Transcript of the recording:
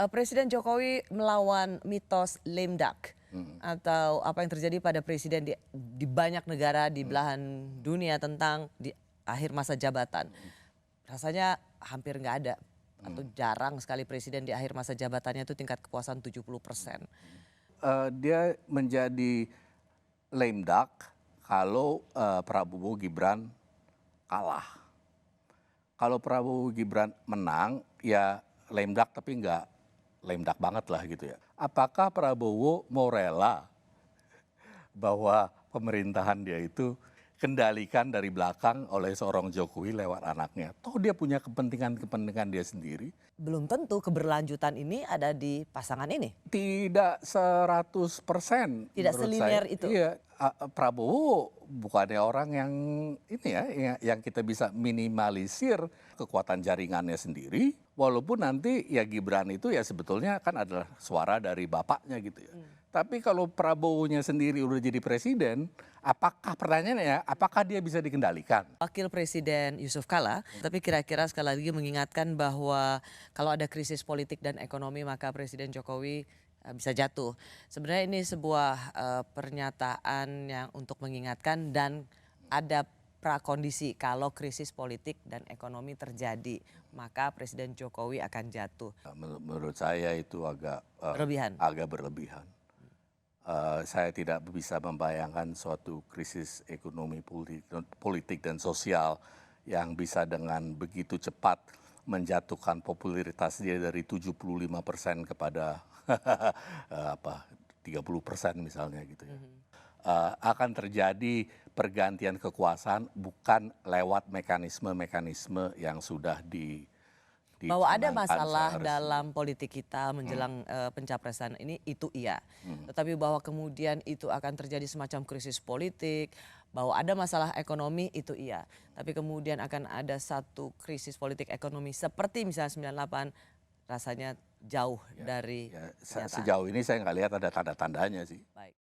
Presiden Jokowi melawan mitos lame duck atau apa yang terjadi pada presiden di banyak negara di belahan dunia tentang di akhir masa jabatan. Rasanya hampir nggak ada atau jarang sekali presiden di akhir masa jabatannya itu tingkat kepuasan 70%. Dia menjadi lame duck kalau Prabowo Gibran kalah. Kalau Prabowo Gibran menang, ya lame duck tapi nggak lame duck banget lah gitu ya. Apakah Prabowo mau rela bahwa pemerintahan dia itu kendalikan dari belakang oleh seorang Jokowi lewat anaknya? Toh dia punya kepentingan-kepentingan dia sendiri. Belum tentu keberlanjutan ini ada di pasangan ini. Tidak 100% Tidak menurut selinier saya. itu. Iya, Prabowo bukannya orang yang ini ya, yang kita bisa minimalisir kekuatan jaringannya sendiri. Walaupun nanti ya Gibran itu ya sebetulnya kan adalah suara dari bapaknya gitu ya. Tapi kalau Prabowo-nya sendiri udah jadi presiden, apakah pertanyaannya ya, apakah dia bisa dikendalikan? Wakil Presiden Yusuf Kala, tapi kira-kira sekali lagi mengingatkan bahwa kalau ada krisis politik dan ekonomi maka Presiden Jokowi bisa jatuh. Sebenarnya ini sebuah pernyataan yang untuk mengingatkan dan ada prakondisi kalau krisis politik dan ekonomi terjadi maka Presiden Jokowi akan jatuh. Menurut saya itu Berlebihan. agak berlebihan. Saya tidak bisa membayangkan suatu krisis ekonomi politik dan sosial yang bisa dengan begitu cepat menjatuhkan popularitas dia dari 75% kepada 30% misalnya gitu ya. Akan terjadi pergantian kekuasaan bukan lewat mekanisme-mekanisme yang sudah Bahwa ada dicanangkan masalah secara resmi. dalam politik kita menjelang pencapresan ini itu iya. Tetapi bahwa kemudian itu akan terjadi semacam krisis politik, bahwa ada masalah ekonomi itu iya. Tapi kemudian akan ada satu krisis politik ekonomi seperti misalnya 98 rasanya jauh dari Ya, kenyataan. sejauh ini saya nggak lihat ada tanda-tandanya sih. Baik.